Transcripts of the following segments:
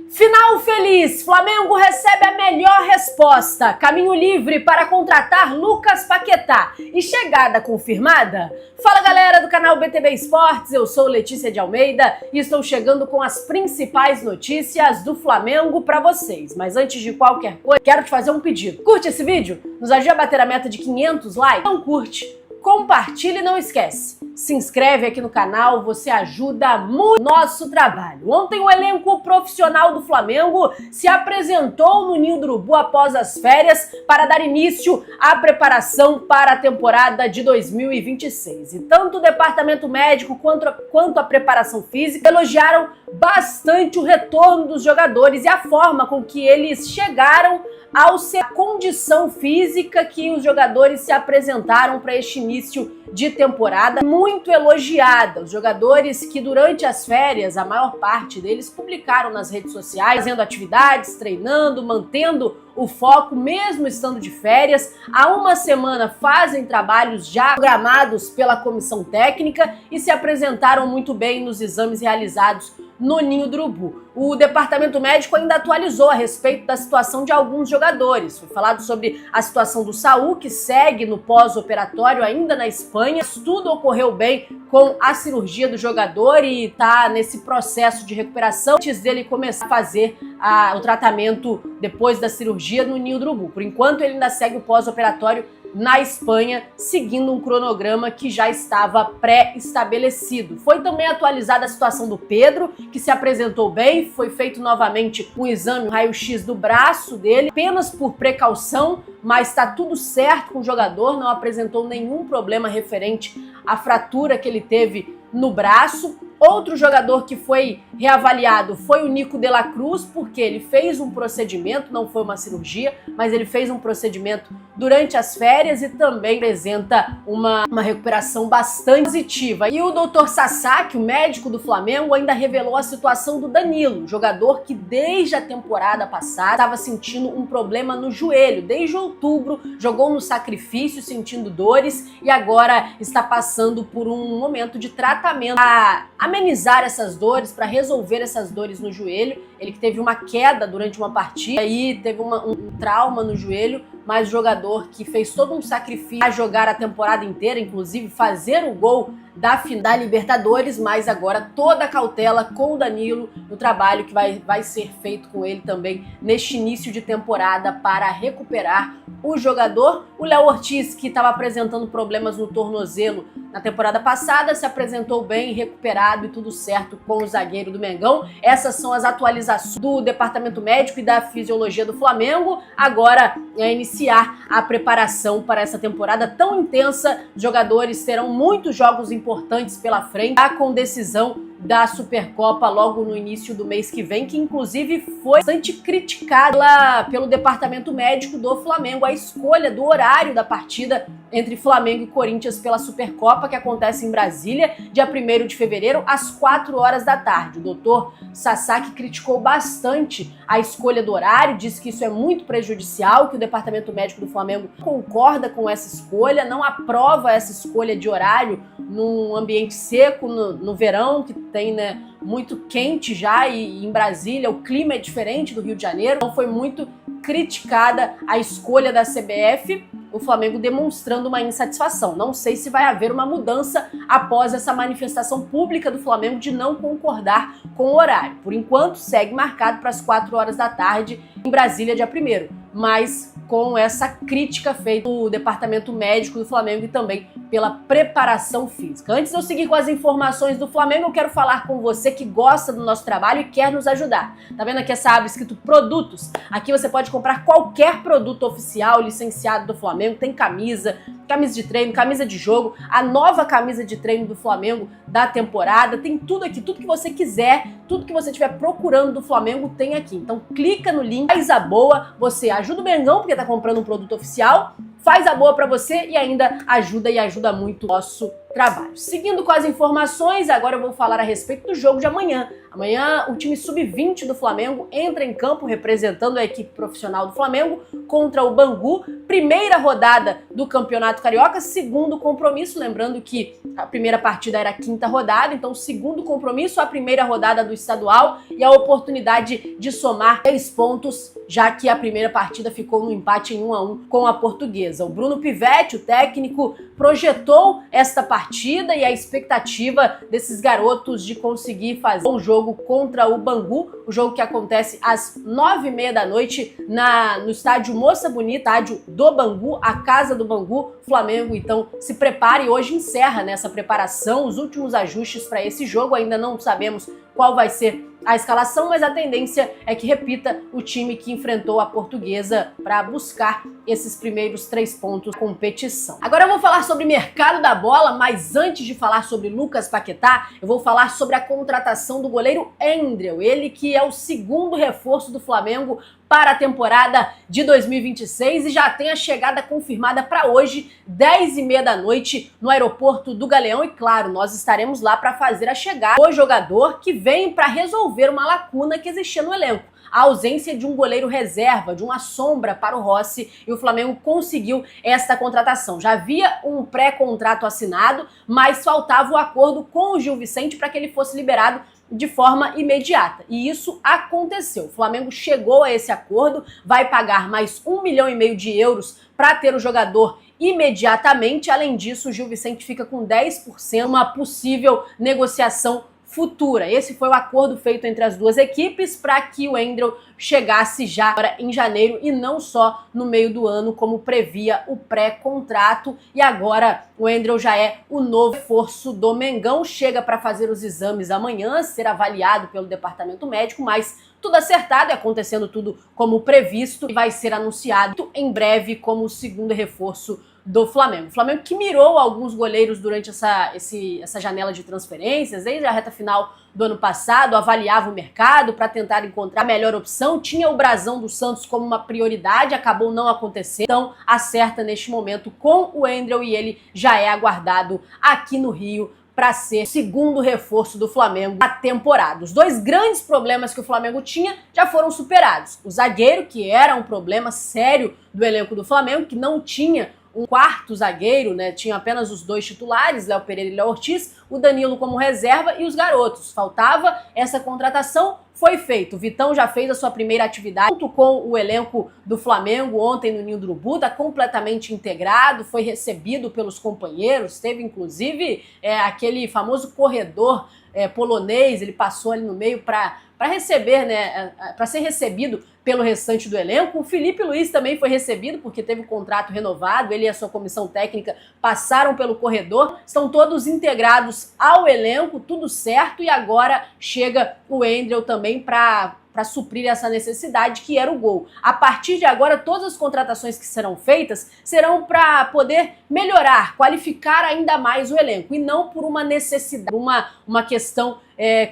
Final feliz! Flamengo recebe a melhor resposta. Caminho livre para contratar Lucas Paquetá. E chegada confirmada? Fala galera do canal BTB Esportes, eu sou Letícia de Almeida e estou chegando com as principais notícias do Flamengo para vocês. Mas antes de qualquer coisa, quero te fazer um pedido. Curte esse vídeo? Nos ajude a bater a meta de 500 likes? Não curte? Compartilhe e não esquece. Se inscreve aqui no canal, você ajuda muito nosso trabalho. Ontem o elenco profissional do Flamengo se apresentou no Ninho do Urubu após as férias para dar início à preparação para a temporada de 2026. E tanto o departamento médico quanto a preparação física elogiaram bastante o retorno dos jogadores e a forma com que eles chegaram a condição física que os jogadores se apresentaram para este início de temporada, muito elogiada. Os jogadores que durante as férias, a maior parte deles publicaram nas redes sociais, fazendo atividades, treinando, mantendo o foco, mesmo estando de férias. Há uma semana fazem trabalhos já programados pela comissão técnica e se apresentaram muito bem nos exames realizados no Ninho do Urubu. O departamento médico ainda atualizou a respeito da situação de alguns jogadores. Foi falado sobre a situação do Saúl, que segue no pós-operatório ainda na Espanha. Tudo ocorreu bem com a cirurgia do jogador e está nesse processo de recuperação antes dele começar a fazer o tratamento depois da cirurgia no Ninho do Urubu. Por enquanto ele ainda segue o pós-operatório na Espanha, seguindo um cronograma que já estava pré-estabelecido. Foi também atualizada a situação do Pedro, que se apresentou bem, foi feito novamente um exame, um raio-x do braço dele, apenas por precaução, mas está tudo certo com o jogador, não apresentou nenhum problema referente à fratura que ele teve no braço. Outro jogador que foi reavaliado foi o Nico de la Cruz, porque ele fez um procedimento, não foi uma cirurgia, mas ele fez um procedimento durante as férias e também apresenta uma recuperação bastante positiva. E o Dr. Sasaki, o médico do Flamengo, ainda revelou a situação do Danilo, jogador que desde a temporada passada estava sentindo um problema no joelho. Desde outubro, jogou no sacrifício, sentindo dores e agora está passando por um momento de tratamento para amenizar essas dores, para resolver essas dores no joelho. Ele que teve uma queda durante uma partida e teve um trauma no joelho, mas o jogador que fez todo um sacrifício a jogar a temporada inteira, inclusive fazer o gol da Libertadores, mas agora toda a cautela com o Danilo no trabalho que vai ser feito com ele também neste início de temporada para recuperar o jogador. O Léo Ortiz, que estava apresentando problemas no tornozelo na temporada passada, se apresentou bem, recuperado e tudo certo com o zagueiro do Mengão. Essas são as atualizações do departamento médico e da fisiologia do Flamengo. Agora é iniciar a preparação para essa temporada tão intensa. Os jogadores terão muitos jogos importantes pela frente, já com decisão da Supercopa logo no início do mês que vem, que inclusive foi bastante criticada pelo departamento médico do Flamengo, a escolha do horário da partida entre Flamengo e Corinthians pela Supercopa, que acontece em Brasília, dia 1º de fevereiro, às 4 horas da tarde. O Dr. Sasaki criticou bastante a escolha do horário, disse que isso é muito prejudicial, que o departamento médico do Flamengo concorda com essa escolha, não aprova essa escolha de horário num ambiente seco, no verão, que tem, muito quente já, e em Brasília o clima é diferente do Rio de Janeiro. Então foi muito criticada a escolha da CBF, o Flamengo demonstrando uma insatisfação. Não sei se vai haver uma mudança após essa manifestação pública do Flamengo de não concordar com o horário. Por enquanto, segue marcado para as 4 horas da tarde em Brasília, dia 1º. Mas com essa crítica feita do departamento médico do Flamengo e também pela preparação física. Antes de eu seguir com as informações do Flamengo, eu quero falar com você que gosta do nosso trabalho e quer nos ajudar. Tá vendo aqui essa aba escrito produtos? Aqui você pode comprar qualquer produto oficial licenciado do Flamengo. Tem camisa de treino, camisa de jogo, a nova camisa de treino do Flamengo da temporada, tem tudo aqui, tudo que você quiser, tudo que você estiver procurando do Flamengo tem aqui. Então clica no link, coisa boa, você ajuda o Mengão porque tá comprando um produto oficial faz a boa pra você e ainda ajuda muito o nosso trabalho. Seguindo com as informações, agora eu vou falar a respeito do jogo de amanhã. Amanhã o time sub-20 do Flamengo entra em campo representando a equipe profissional do Flamengo contra o Bangu. Primeira rodada do Campeonato Carioca, segundo compromisso, lembrando que a primeira partida era a quinta rodada, então segundo compromisso, a primeira rodada do estadual e a oportunidade de somar 3 pontos, já que a primeira partida ficou no empate em 1-1 com a Portuguesa. O Bruno Pivetti, o técnico, projetou esta partida e a expectativa desses garotos de conseguir fazer um jogo contra o Bangu, o jogo que acontece às 9h30 da noite no estádio Moça Bonita, estádio do Bangu, a casa do Bangu. Flamengo então se prepare e hoje encerra nessa preparação os últimos ajustes para esse jogo. Ainda não sabemos qual vai ser a escalação, mas a tendência é que repita o time que enfrentou a Portuguesa para buscar esses primeiros 3 pontos da competição. Agora eu vou falar sobre mercado da bola, mas antes de falar sobre Lucas Paquetá, eu vou falar sobre a contratação do goleiro Endriel, ele que é o segundo reforço do Flamengo para a temporada de 2026 e já tem a chegada confirmada para hoje, 10h30 da noite, no aeroporto do Galeão. E claro, nós estaremos lá para fazer a chegada do jogador que vem para resolver uma lacuna que existia no elenco. A ausência de um goleiro reserva, de uma sombra para o Rossi, e o Flamengo conseguiu esta contratação. Já havia um pré-contrato assinado, mas faltava o acordo com o Gil Vicente para que ele fosse liberado de forma imediata. E isso aconteceu. O Flamengo chegou a esse acordo, vai pagar mais 1,5 milhão de euros para ter o jogador imediatamente. Além disso, o Gil Vicente fica com 10%, uma possível negociação futura. Esse foi o acordo feito entre as duas equipes para que o Endriel chegasse já agora em janeiro e não só no meio do ano, como previa o pré-contrato. E agora o Endriel já é o novo reforço do Mengão, chega para fazer os exames amanhã, ser avaliado pelo departamento médico, mas tudo acertado e acontecendo tudo como previsto, e vai ser anunciado em breve como o segundo reforço do Flamengo. O Flamengo que mirou alguns goleiros durante essa janela de transferências, desde a reta final do ano passado, avaliava o mercado para tentar encontrar a melhor opção, tinha o Brasão do Santos como uma prioridade, acabou não acontecendo, então acerta neste momento com o Endriel e ele já é aguardado aqui no Rio para ser o segundo reforço do Flamengo na temporada. Os 2 grandes problemas que o Flamengo tinha já foram superados. O zagueiro, que era um problema sério do elenco do Flamengo, que não tinha um quarto zagueiro, né? Tinha apenas os 2 titulares, Léo Pereira e Léo Ortiz, o Danilo como reserva e os garotos. Faltava essa contratação, foi feito. O Vitão já fez a sua primeira atividade junto com o elenco do Flamengo ontem no Ninho do Urubu, está completamente integrado, foi recebido pelos companheiros, teve inclusive aquele famoso corredor polonês, ele passou ali no meio para receber, né, para ser recebido pelo restante do elenco. O Felipe Luiz também foi recebido porque teve o contrato renovado, ele e a sua comissão técnica passaram pelo corredor, estão todos integrados ao elenco, tudo certo, e agora chega o Endriel também para suprir essa necessidade que era o gol. A partir de agora, todas as contratações que serão feitas serão para poder melhorar, qualificar ainda mais o elenco, e não por uma necessidade, uma questão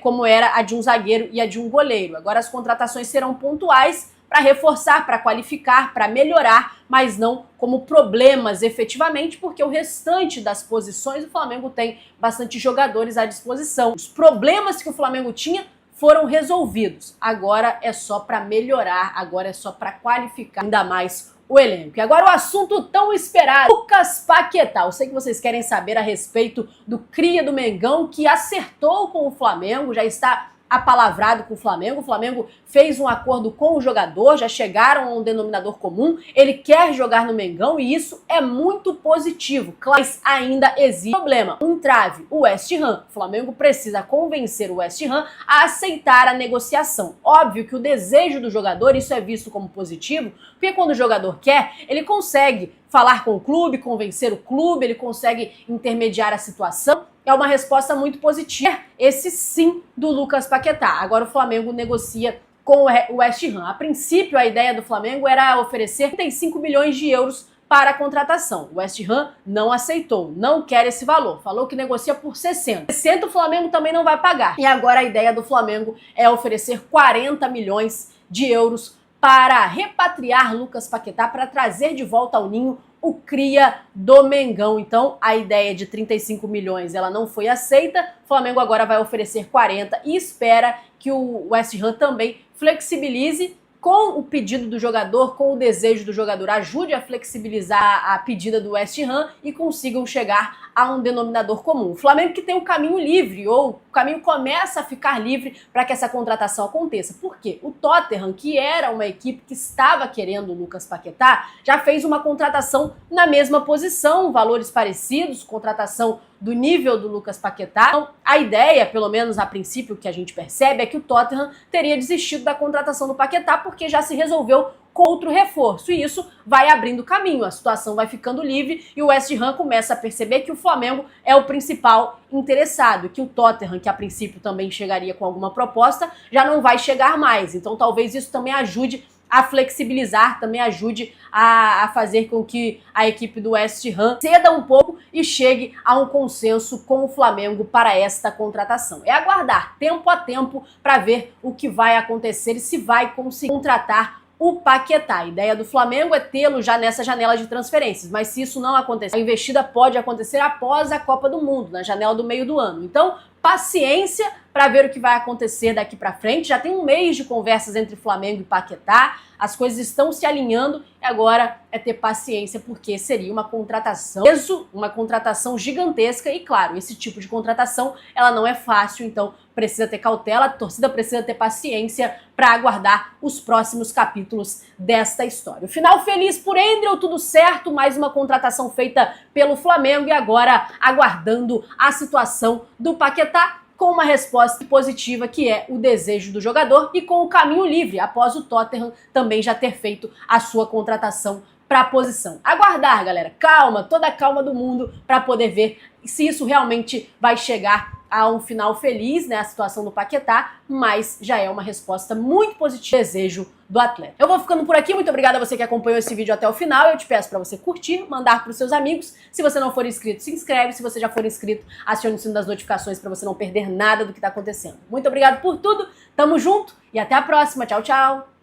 como era a de um zagueiro e a de um goleiro. Agora as contratações serão pontuais para reforçar, para qualificar, para melhorar, mas não como problemas efetivamente, porque o restante das posições o Flamengo tem bastante jogadores à disposição. Os problemas que o Flamengo tinha foram resolvidos. Agora é só para melhorar, agora é só para qualificar ainda mais o elenco. E agora o assunto tão esperado, Lucas Paquetá. Eu sei que vocês querem saber a respeito do cria do Mengão, que acertou com o Flamengo, já está apalavrado com o Flamengo. O Flamengo fez um acordo com o jogador, já chegaram a um denominador comum. Ele quer jogar no Mengão e isso é muito positivo. Claro, mas ainda existe um problema, um entrave, o West Ham. O Flamengo precisa convencer o West Ham a aceitar a negociação. Óbvio que o desejo do jogador, isso é visto como positivo, porque quando o jogador quer, ele consegue falar com o clube, convencer o clube, ele consegue intermediar a situação. É uma resposta muito positiva, esse sim do Lucas Paquetá. Agora o Flamengo negocia com o West Ham. A princípio, a ideia do Flamengo era oferecer 35 milhões de euros para a contratação. O West Ham não aceitou, não quer esse valor, falou que negocia por 60. 60 o Flamengo também não vai pagar. E agora a ideia do Flamengo é oferecer 40 milhões de euros para repatriar Lucas Paquetá, para trazer de volta ao Ninho o cria do Mengão. Então, a ideia de 35 milhões ela não foi aceita. O Flamengo agora vai oferecer 40 e espera que o West Ham também flexibilize com o pedido do jogador, com o desejo do jogador, ajude a flexibilizar a pedida do West Ham e consigam chegar a um denominador comum. O Flamengo que tem um caminho livre, ou o caminho começa a ficar livre para que essa contratação aconteça. Por quê? O Tottenham, que era uma equipe que estava querendo o Lucas Paquetá, já fez uma contratação na mesma posição, valores parecidos, contratação do nível do Lucas Paquetá. Então, a ideia, pelo menos a princípio que a gente percebe, é que o Tottenham teria desistido da contratação do Paquetá porque já se resolveu com outro reforço, e isso vai abrindo caminho, a situação vai ficando livre e o West Ham começa a perceber que o Flamengo é o principal interessado, que o Tottenham, que a princípio também chegaria com alguma proposta, já não vai chegar mais. Então talvez isso também ajude a flexibilizar, também ajude a fazer com que a equipe do West Ham ceda um pouco e chegue a um consenso com o Flamengo para esta contratação. É aguardar tempo a tempo para ver o que vai acontecer e se vai conseguir contratar o Paquetá. A ideia do Flamengo é tê-lo já nessa janela de transferências, mas se isso não acontecer, a investida pode acontecer após a Copa do Mundo, na janela do meio do ano. Então, paciência para ver o que vai acontecer daqui para frente. Já tem um mês de conversas entre Flamengo e Paquetá, as coisas estão se alinhando e agora é ter paciência, porque seria uma contratação gigantesca e, claro, esse tipo de contratação ela não é fácil, então precisa ter cautela, a torcida precisa ter paciência para aguardar os próximos capítulos desta história. O final feliz por Endriel, tudo certo, mais uma contratação feita pelo Flamengo e agora aguardando a situação do Paquetá, com uma resposta positiva, que é o desejo do jogador, e com o caminho livre, após o Tottenham também já ter feito a sua contratação para a posição. Aguardar, galera, calma, toda a calma do mundo para poder ver se isso realmente vai chegar a um final feliz, né, a situação do Paquetá, mas já é uma resposta muito positiva, desejo do atleta. Eu vou ficando por aqui, muito obrigada a você que acompanhou esse vídeo até o final, eu te peço para você curtir, mandar para os seus amigos, se você não for inscrito, se inscreve, se você já for inscrito, acione o sino das notificações para você não perder nada do que está acontecendo. Muito obrigado por tudo, tamo junto e até a próxima, tchau, tchau!